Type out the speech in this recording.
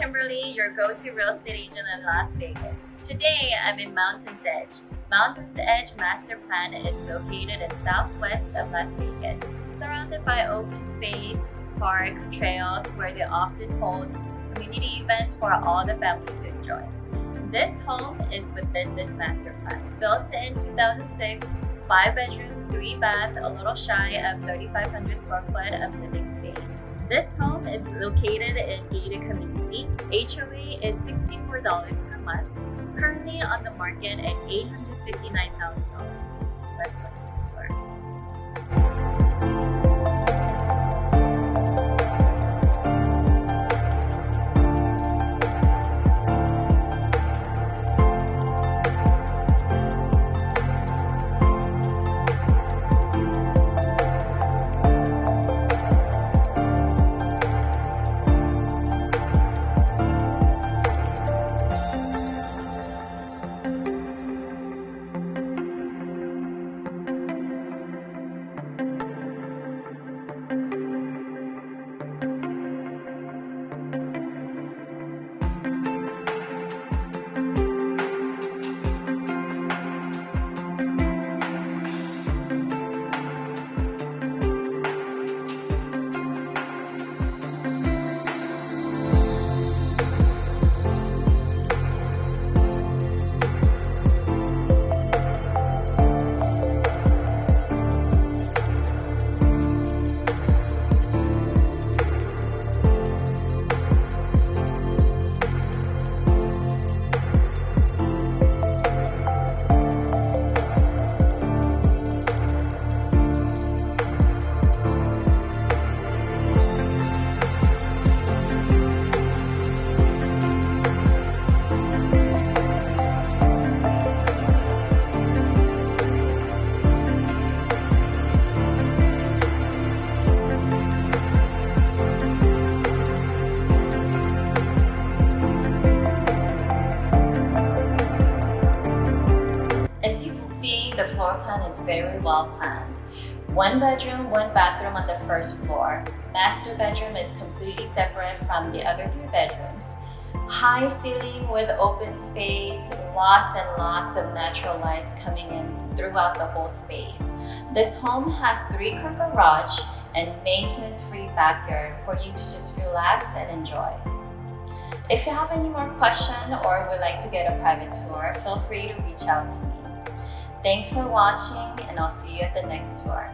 Kimberly, your go-to real estate agent in Las Vegas. Today, I'm in Mountain's Edge. Mountain's Edge Master Plan is located in southwest of Las Vegas, surrounded by open space, park, trails where they often hold community events for all the family to enjoy. This home is within this master plan. Built in 2006, 5-bedroom, 3-bath, a little shy of 3,500 square foot of living space. This home is located in gated community. HOA is $64 per month, currently on the market at $859,000. Let's go to the tour. The floor plan is very well planned. 1 bedroom, 1 bathroom on the first floor. Master bedroom is completely separate from the other 3 bedrooms. High ceiling with open space, lots and lots of natural lights coming in throughout the whole space. This home has 3-car garage and maintenance-free backyard for you to just relax and enjoy. If you have any more questions or would like to get a private tour, feel free to reach out to me. Thanks for watching, and I'll see you at the next tour.